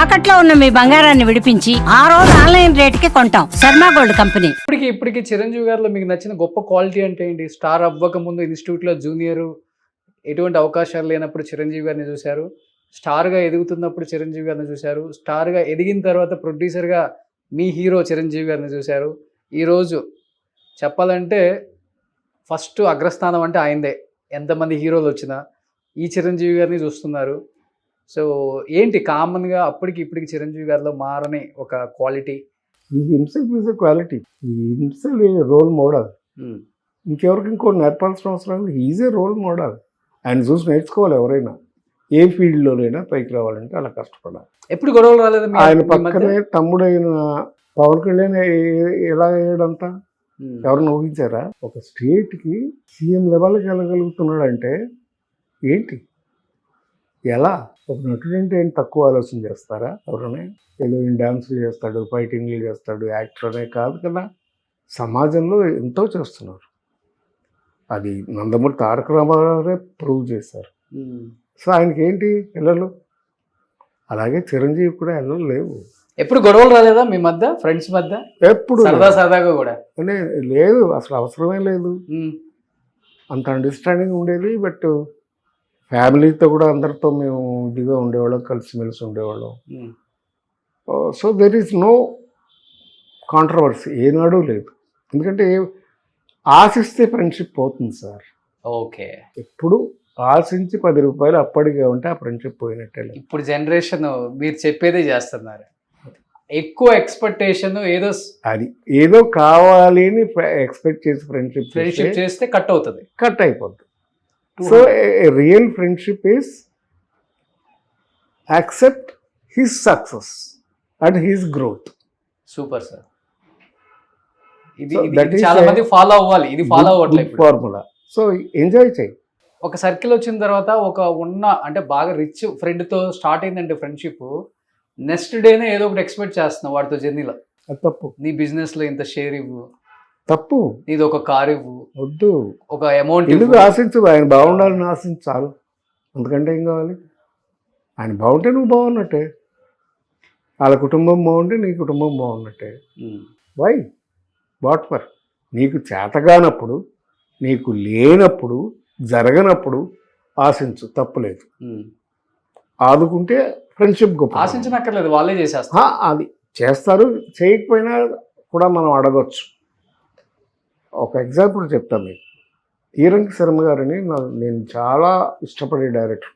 తాకట్లో ఉన్న మీ బంగారాన్ని విడిపించి ఆ రోజు ఆన్లైన్ రేటుకి కొంటాం. Sharma gold company. ఇప్పటికి చిరంజీవి గారిలో మీకు నచ్చిన గొప్ప క్వాలిటీ అంటే ఏంటి? స్టార్ అవ్వక ముందు ఇన్స్టిట్యూట్లో జూనియర్, ఎటువంటి అవకాశాలు లేనప్పుడు చిరంజీవి గారిని చూశారు. స్టార్గా ఎదుగుతున్నప్పుడు చిరంజీవి గారిని చూశారు. స్టార్గా ఎదిగిన తర్వాత ప్రొడ్యూసర్గా మీ హీరో చిరంజీవి గారిని చూశారు. ఈరోజు చెప్పాలంటే ఫస్ట్ అగ్రస్థానం అంటే ఆయనదే. ఎంతమంది హీరోలు వచ్చినా ఈ చిరంజీవి గారిని చూస్తున్నారు. సో ఏంటి కామన్గా ఇప్పటికి చిరంజీవి గారిలో మారని ఒక quality? He himself is a quality. He himself a role model. ఇంకెవరికి ఇంకో నేర్పాల్సిన అవసరం లేదు. Is a role model. ఆయన చూసి నేర్చుకోవాలి ఎవరైనా. ఏ ఫీల్డ్లోనైనా పైకి రావాలంటే అలా కష్టపడాలి. ఎప్పుడు గొడవలు రాలేదు? ఆయన పక్కనే తమ్ముడైన పవన్ కళ్యాణ్ ఎలా అయ్యాడంతా ఎవరిని ఊహించారా? ఒక స్టేట్కి సీఎం లెవెల్కి వెళ్ళగలుగుతున్నాడంటే ఏంటి, ఎలా? ఒక నటుడు అంటే ఏంటి, తక్కువ ఆలోచన చేస్తారా? ఎవరైనా ఏదో డ్యాన్సులు చేస్తాడు, ఫైటింగ్లు చేస్తాడు, యాక్టర్ అనే కాదు కదా. సమాజంలో ఎంతో చేస్తున్నారు. అది నందమూరి తారక రామారావు ప్రూవ్ చేశారు. సో ఆయనకి ఏంటి ఇళ్ళలు, అలాగే చిరంజీవి కూడా ఇళ్ళలు లేవు. ఎప్పుడు గొడవలు రాలేదా మీ మధ్య, ఫ్రెండ్స్ మధ్య? ఎప్పుడు సరదాగా కూడా లేదు, అసలు అవసరమే లేదు. అంత అండర్స్టాండింగ్ ఉండేది. బట్ ఫ్యామిలీతో కూడా అందరితో మేము ఇదిగా ఉండేవాళ్ళం, కలిసిమెలిసి ఉండేవాళ్ళం. So there is no controversy, ఏనాడు లేదు. ఎందుకంటే ఆశిస్తే ఫ్రెండ్షిప్ పోతుంది సార్. ఓకే, ఎప్పుడు ఆశించి 10 రూపాయలు అప్పటికే ఉంటే ఆ ఫ్రెండ్షిప్ పోయినట్టే. ఇప్పుడు జనరేషన్ మీరు చెప్పేదే చేస్తున్నారు. ఎక్కువ ఎక్స్పెక్టేషన్, ఏదో కావాలి అని ఎక్స్పెక్ట్ చేసి ఫ్రెండ్షిప్ చేస్తే కట్ అయిపోద్ది. So real friendship is accept his success and his growth. Super sir. ఇది చాలా మంది ఫాలో అవ్వాలి. ఇది ఫాలో అవ్వట్లేదు ఫార్ములా. సో ఎంజాయ్ చేయి. ఒక సర్కిల్ వచ్చిన తర్వాత అంటే బాగా రిచ్ ఫ్రెండ్ తో స్టార్ట్ అయిందంటే ఫ్రెండ్షిప్, నెక్స్ట్ డేనే ఏదో ఒకటి ఎక్స్పెక్ట్ చేస్తున్నావు వాడితో జర్నీలో. తప్పు. నీ బిజినెస్ లో ఇంత షేర్ ఇవ్వు, తప్పు. నీది ఒక కార్ ఇవ్వు, వద్దు. ఒక అమౌంట్ ఎందుకు ఆశించదు? ఆయన బాగుండాలని ఆశించు చాలు. అందుకంటే ఏం కావాలి? ఆయన బాగుంటే నువ్వు బాగున్నట్టే, వాళ్ళ కుటుంబం బాగుంటే నీ కుటుంబం బాగున్నట్టే. Why what for? నీకు చేతగానప్పుడు, నీకు లేనప్పుడు, జరగనప్పుడు ఆశించు, తప్పులేదు. ఆదుకుంటే ఫ్రెండ్షిప్ గొప్ప. ఆశించనక్కర్లేదు, వాళ్ళే చేసేస్తారు. అది చేస్తారు. చేయకపోయినా కూడా మనం అడగచ్చు. ఒక ఎగ్జాంపుల్ చెప్తాను మీకు. ఈరంకి శర్మ గారిని నేను చాలా ఇష్టపడే డైరెక్టర్.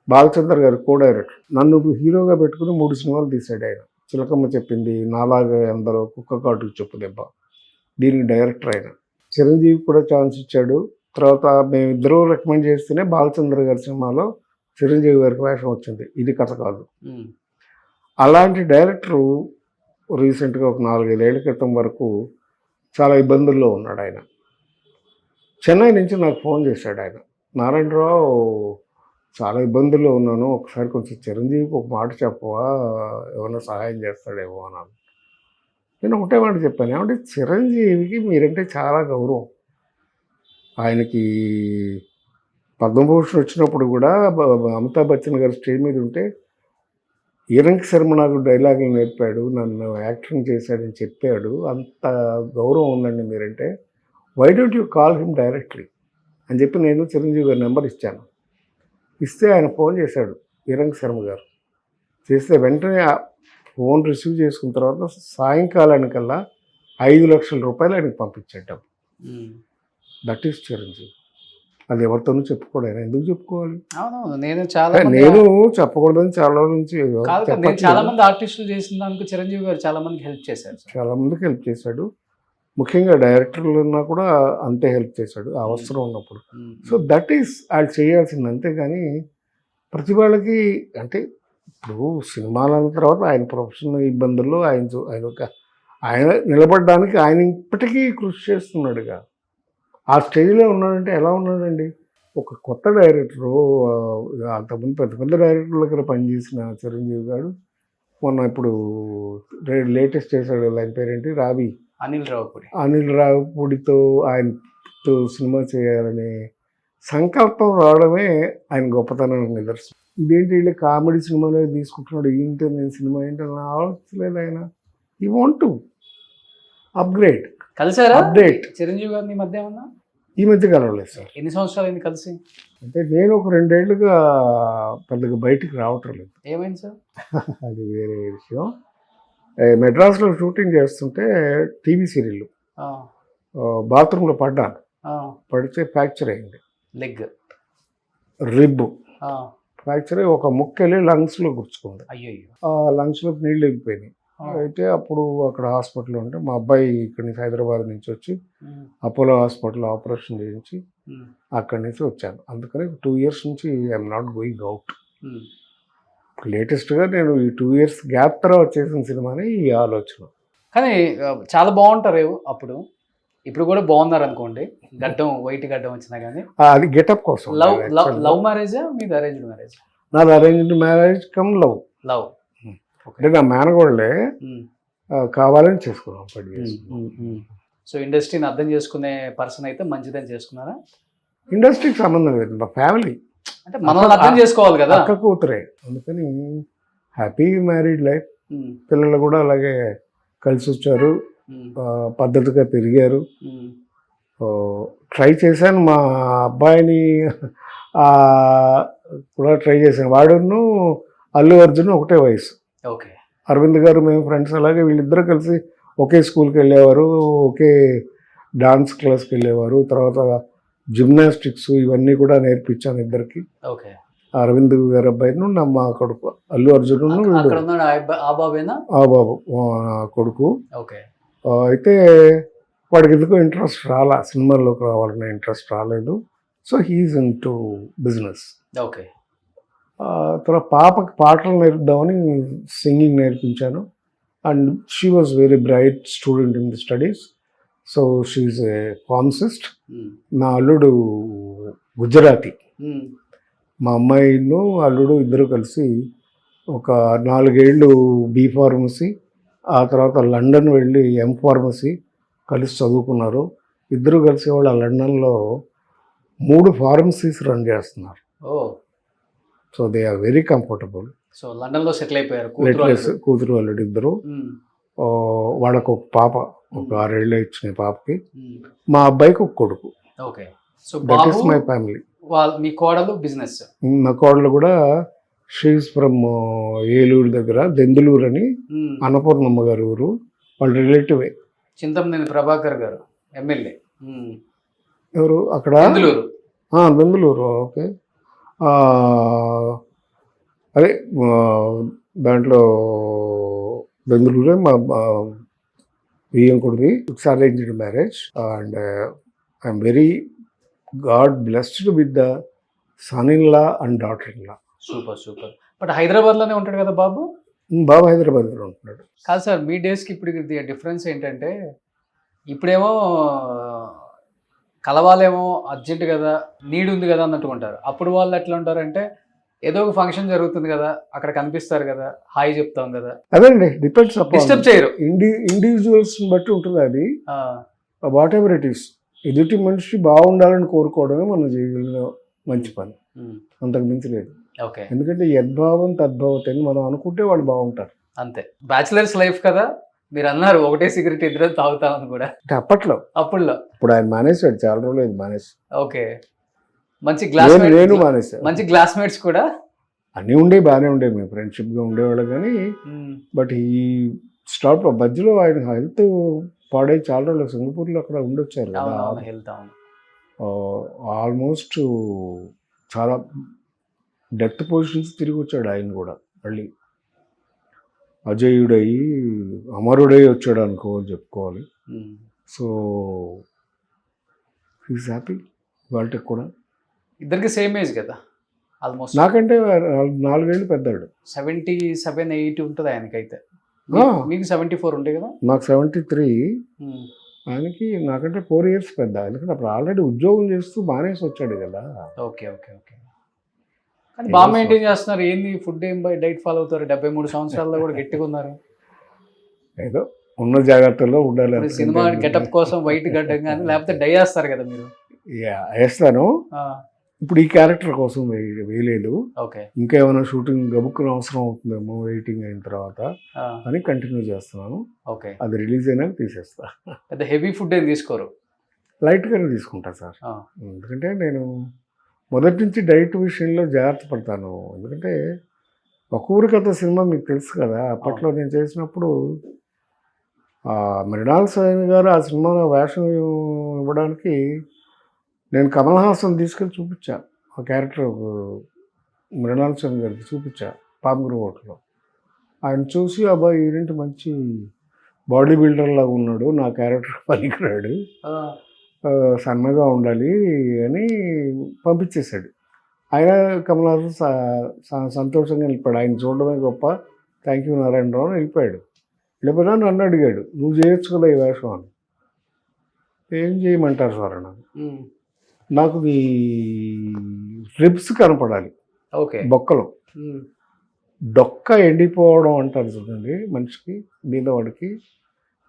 బాలచంద్ర గారు కో డైరెక్టర్. నన్ను హీరోగా పెట్టుకుని 3 సినిమాలు తీశాడు ఆయన. చిలకమ్మ చెప్పింది, నాలాగా ఎందరో, కుక్క కాటుకు చెప్పు దెబ్బ. దీనికి డైరెక్టర్ ఆయన. చిరంజీవి కూడా ఛాన్స్ ఇచ్చాడు. తర్వాత మేమిద్దరూ రికమెండ్ చేస్తేనే బాలచంద్ర గారి సినిమాలో చిరంజీవి గారికి వేషం వచ్చింది. ఇది కథ కాదు. అలాంటి డైరెక్టరు రీసెంట్గా ఒక 4-5 ఏళ్ల క్రితం వరకు చాలా ఇబ్బందుల్లో ఉన్నాడు ఆయన. చెన్నై నుంచి నాకు ఫోన్ చేశాడు ఆయన. నారాయణరావు, చాలా ఇబ్బందుల్లో ఉన్నాను, ఒకసారి కొంచెం చిరంజీవికి ఒక మాట చెప్పవా, ఏమైనా సహాయం చేస్తాడేమో అన్నాను. నేను ఒకటే మాట చెప్పాను, ఏమంటే చిరంజీవికి మీరంటే చాలా గౌరవం. ఆయనకి పద్మభూషణ్ వచ్చినప్పుడు కూడా అమితాబ్ బచ్చన్ గారు స్టేజ్ మీద ఉంటే ఈరంకి శర్మ నాకు డైలాగులు నేర్పాడు, నన్ను యాక్టింగ్ చేశాడని చెప్పాడు, అంత గౌరవం ఉందండి మీరంటే, why don't you call him directly అని చెప్పి నేను చిరంజీవి గారి నెంబర్ ఇచ్చాను. ఇస్తే ఆయన ఫోన్ చేశాడు ఈరంకి శర్మ గారు. చేస్తే వెంటనే ఆ ఫోన్ రిసీవ్ చేసుకున్న తర్వాత సాయంకాలానికల్లా 5 లక్షల రూపాయలు ఆయనకు పంపించాడు. That is Chiranjeevi. అది ఎవరితోనూ చెప్పుకోడు. ఆయన ఎందుకు చెప్పుకోవాలి? నేను చెప్పకూడదని చాలా నుంచి చాలా మంది ఆర్టిస్టులు చేసిన దానికి చిరంజీవి గారు చాలా మందికి హెల్ప్ చేశారు. చాలా మందికి హెల్ప్ చేశాడు. ముఖ్యంగా డైరెక్టర్లు ఉన్నా కూడా అంతే హెల్ప్ చేశాడు అవసరం ఉన్నప్పుడు. సో దట్ ఈస్ వాళ్ళు చేయాల్సింది. అంతేగాని ప్రతి వాళ్ళకి అంటే ఇప్పుడు సినిమాలు అన్న తర్వాత ఆయన ప్రొఫెషనల్ ఇబ్బందుల్లో ఆయన నిలబడడానికి ఆయన ఇప్పటికీ కృషి చేస్తున్నాడుగా. ఆ స్టేజ్లో ఉన్నాడంటే ఎలా ఉన్నాడండి? ఒక కొత్త డైరెక్టరు, అంతకుముందు పెద్ద డైరెక్టర్ల దగ్గర పనిచేసిన చిరంజీవి గారు మొన్న ఇప్పుడు లేటెస్ట్ చేశాడు. ఆయన పేరేంటి, అనిల్ రావుపూడితో ఆయనతో సినిమా చేయాలనే సంకల్పం రావడమే ఆయన గొప్పతనానికి నిదర్శనం. ఇదేంటి వీళ్ళు కామెడీ సినిమాలో తీసుకుంటున్నాడు, ఏంటి నేను సినిమా ఏంటో నా ఆలోచించలేదు ఆయన. ఈ వాంట్ టు అప్గ్రేడ్, కలిసారా అప్డేట్. చిరంజీవి గారిని ఈ మధ్య ఏమన్నా? ఈ మధ్య కలవలేదు సార్. ఎన్ని సంవత్సరాలు అయింది కలిసి? అంటే నేను ఒక 2 ఏళ్ళుగా పెద్దగా బయటికి రావటం లేదు. ఏమైంది సార్? అది వేరే విషయం. మెడ్రాస్లో షూటింగ్ చేస్తుంటే టీవీ సీరియల్ ఆ, బాత్రూంలో పడ్డాను. ఆ, పడితే ఫ్రాక్చర్ అయింది. లెగ్. రిబ్ ఆ, ఫ్రాక్చర్ అయ్యి ఒక ముక్క వెళ్ళి లంగ్స్లో గుచ్చుకుంది. అయ్యయ్యో. ఆ లంగ్స్లోకి నీళ్ళు వెళ్ళిపోయినాయి. ఆ, అయితే అప్పుడు అక్కడ హాస్పిటల్ ఉంటే మా అబ్బాయి ఇక్కడి నుంచి హైదరాబాద్ నుంచి వచ్చి ఉమ్, అపోలో హాస్పిటల్ ఆపరేషన్ చేయించి ఉమ్, అక్కడి నుంచి వచ్చాను. అందుకని 2 years నుంచి ఐఎమ్ నాట్ గోయింగ్ అవుట్. ఉమ్. లేటెస్ట్గా నేను ఈ 2 years గ్యాప్ తర్వాత చేసిన సినిమానే ఈ ఆలోచన. కానీ చాలా బాగుంటారు అప్పుడు. ఇప్పుడు కూడా బాగున్నారు అనుకోండి, గడ్డం వైట్ గడ్డం వచ్చినా కానీ. అది గెటప్ కోసం. లవ్ మ్యారేజా మీది అరేంజ్డ్ మ్యారేజ్? నాది arranged marriage come love. Love. అంటే నా మేనగోళ్ళే కావాలని చేసుకున్నాం 10 years. సో ఇండస్ట్రీని అర్థం చేసుకునే పర్సన్ అయితే మంచిదని చేసుకున్నారా? ఇండస్ట్రీకి సంబంధం లేదు, మా ఫ్యామిలీ అంటే మనల్ని అర్థం చేసుకోవాలి కదా. అక్క కూతురే, అందుకని హ్యాపీ మ్యారీడ్ లైఫ్. ఉమ్, పిల్లలు కూడా అలాగే కలిసి వచ్చారు, ఉమ్, పద్ధతిగా పెరిగారు. ఉమ్, ట్రై చేశాను మా అబ్బాయిని కూడా ట్రై చేశాను. వాడును అల్లు అర్జున్ ఒకటే వయసు. ఓకే. అరవింద్ గారు మేము ఫ్రెండ్స్, అలాగే వీళ్ళిద్దరూ కలిసి ఒకే స్కూల్కి వెళ్ళేవారు, ఒకే డాన్స్ క్లాస్కి వెళ్ళేవారు. తర్వాత జిమ్నాస్టిక్స్ ఇవన్నీ కూడా నేర్పించాను ఇద్దరికి. ఓకే. అరవింద్ గారి అబ్బాయిను మా కొడుకు అల్లు అర్జున్ అక్కడ ఉన్నాడు ఆ బాబేనా? ఆ బాబు నా కొడుకు. ఓకే. అయితే వాడికి ఎందుకో ఇంట్రెస్ట్ రాలా, సినిమాల్లోకి రావాలనే ఇంట్రెస్ట్ రాలేదు. So he is into business. Okay. తర్వాత పాపకి పాటలు నేర్పుదామని సింగింగ్ నేర్పించాను. And she was very bright student in the studies. So she is a pharmacist. Um, నా అల్లుడు గుజరాతీ. ఉమ్, మా అమ్మాయిను అల్లుడు ఇద్దరు కలిసి ఒక 4 ఏళ్ళు బీ ఫార్మసీ, ఆ తర్వాత లండన్ వెళ్ళి ఎం ఫార్మసీ కలిసి చదువుకున్నారు. ఇద్దరు కలిసి వాళ్ళు లండన్లో 3 ఫార్మసీస్ రన్ చేస్తున్నారు. ఓ. So they are very comfortable. So London లో సెటిల్ అయిపోయారు కూతురు అల్లుడు ఇద్దరు. ఉమ్, వాళ్ళకు ఒక పాప, ఒక 6 ఏళ్ళు ఇచ్చిన పాపకి. ఉమ్. మా అబ్బాయికి ఒక కొడుకు. ఓకే. సో దట్ ఈస్ బాబు మై ఫ్యామిలీ. మీ కోడలు బిజినెస్. మా కోడలు కూడా షీఈస్ ఫ్రమ్ ఏలూరు దగ్గర దెందులూరు అని అన్నపూర్ణమ్మ గారి ఊరు. వాళ్ళ రిలేటివే. చింతమనేని ప్రభాకర్ గారు ఎమ్మెల్యే. ఎవరు అక్కడ? దెందులూరు. దెందులూరు. ఓకే. అదే దాంట్లో దెందులూరే మా వియ్యంకుడిది. It's arranged marriage and I'm very God blessed with the son in law and daughter in law. Super super. But Hyderabad లోనే ఉంటాడు కదా బాబు? బాబు హైదరాబాద్లో ఉంటున్నాడు. కాదు సార్, మీ డేస్కి ఇప్పుడు డిఫరెన్స్ ఏంటంటే, ఇప్పుడేమో కలవాలేమో అర్జెంట్ కదా, నీడ్ ఉంది కదా అన్నట్టు ఉంటారు. అప్పుడు వాళ్ళు ఎట్లా ఉంటారంటే, ఏదో ఒక ఫంక్షన్ జరుగుతుంది కదా, అక్కడ కనిపిస్తారు కదా, హాయ్ చెప్తాం కదా. అదండి, డిపెండ్స్ డిస్టర్బ్ చేయరు. ఇండివిజువల్స్ బట్టి ఉంటుంది అది. ఆ, వాట్ ఎవర్ ఇట్ ఈస్, ఎదుటి మనిషి బాగుండాలని కోరుకోవడమే మనం చేయగలిగిన మంచి పని, ఉమ్, అంతకు మించి లేదు. ఓకే. ఎందుకంటే యద్భావం తద్భావత అని మనం అనుకుంటే వాళ్ళు బాగుంటారు. అంతే. బ్యాచిలర్స్ లైఫ్ కదా, మీరు అన్నారు ఒకటే సిగరెట్ ఇద్దరు తాగుతామని కూడా. అంటే అప్పట్లో. అప్పుడులో. ఇప్పుడు ఆయన మానేసాడు, చాలా రోజులు అయింది మానేసి. ఓకే. మంచి గ్లాస్ నేను మానేసాను. మంచి క్లాస్మేట్స్ కూడా అన్నీ ఉండే, బాగానే ఉండే, మేము ఫ్రెండ్షిప్గా ఉండేవాళ్ళు. కానీ బట్ ఈ స్టాప్ మధ్యలో ఆయన హెల్త్ పాడై చాలా రోజులు సింగపూర్లో అక్కడ ఉండొచ్చారు కదా. హెల్త్ ఆల్మోస్ట్ చాలా డెత్ పొజిషన్స్ తిరిగి వచ్చాడు ఆయన కూడా. మళ్ళీ అజయుడై అమరుడై వచ్చాడు అనుకో చెప్పుకోవాలి. సో హీస్ హ్యాపీ వాళ్ళకి కూడా. ఇద్దరికి సేమ్ ఏజ్ కదా ఆల్మోస్ట్. నాకంటే 4 ఏళ్ళు పెద్దాడు. 77, 80 ఉంటుంది ఆయనకైతే. మీకు 74 ఉండే కదా. నాకు 73, ఆయనకి నాకంటే 4 years పెద్ద. ఎందుకంటే అప్పుడు ఆల్రెడీ ఉద్యోగం చేస్తూ మానేసి వచ్చాడు కదా. Okay okay okay. కానీ బాగా మెయింటైన్ చేస్తున్నారు. ఏంది ఫుడ్ ఏం డైట్ ఫాలో అవుతారు? 73 సంవత్సరాల్లో కూడా గట్టిగా ఉన్నారు. ఏదో ఉన్న జాగ్రత్తల్లో ఉండాలి. సినిమా గెటప్ కోసం వైట్ గడ్డం కానీ లేకపోతే డై వేస్తారు కదా మీరు? వేస్తాను. ఇప్పుడు ఈ క్యారెక్టర్ కోసం వేయలేదు, ఓకే. ఇంకా ఏమైనా షూటింగ్ గబుక్కున అవసరం అవుతుందేమో వెయిటింగ్ అయిన తర్వాత అని కంటిన్యూ చేస్తున్నాను. ఓకే. అది రిలీజ్ అయినాక తీసేస్తా. పెద్ద హెవీ ఫుడ్ ఏం తీసుకోరు? లైట్గానే తీసుకుంటా సార్, ఎందుకంటే నేను మొదటి నుంచి డైట్ విషయంలో జాగ్రత్త పడతాను. ఎందుకంటే ఒక ఊరి కథ సినిమా మీకు తెలుసు కదా, అప్పట్లో నేను చేసినప్పుడు మృణాల్ సేన్ గారు ఆ సినిమాలో వేషం ఇవ్వడానికి నేను కమల్ హాసన్ తీసుకెళ్ళి చూపించా. ఆ క్యారెక్టర్ మృణాల్ సేన్ గారికి చూపించా పామగురు హోటల్లో. ఆయన చూసి అబ్బాయి ఏంటి మంచి బాడీ బిల్డర్ లాగా ఉన్నాడు, నా క్యారెక్టర్ పనికిరాడు, సన్నగా ఉండాలి అని పంపించేశాడు. ఆయన కమల్ హాసన్ సంతోషంగా వెళ్ళిపోయాడు. ఆయన చూడడమే గొప్ప, థ్యాంక్ యూ నారాయణరావు అని వెళ్ళిపోయాడు. వెళ్ళిపోయినా నన్ను అడిగాడు, నువ్వు చేయొచ్చు కదా ఈ వేషం అని. ఏం చేయమంటారు సార్ నాకు, నాకు ఈ రిబ్స్ కనపడాలి, ఓకే, బొక్కలు, డొక్క ఎండిపోవడం అంటారు చూడండి మనిషికి బీదవాడికి,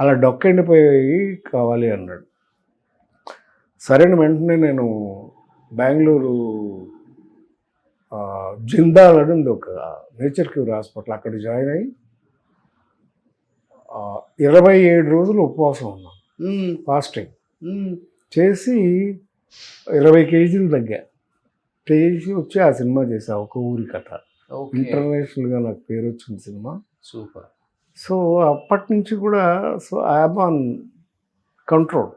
అలా డొక్క ఎండిపోయి కావాలి అన్నాడు. సరైన వెంటనే నేను బెంగళూరు జిందాల్ అని ఒక నేచర్ క్యూర్ హాస్పిటల్ అక్కడ జాయిన్ అయ్యి 27 రోజులు ఉపవాసం ఉన్నాను, ఫాస్టింగ్ చేసి 20 కేజీలు తగ్గా. చేసి వచ్చి ఆ సినిమా చేసా, ఒక ఊరి కథ. ఇంటర్నేషనల్గా నాకు పేరు వచ్చింది సినిమా. సూపర్. సో అప్పటి నుంచి కూడా so I am on control.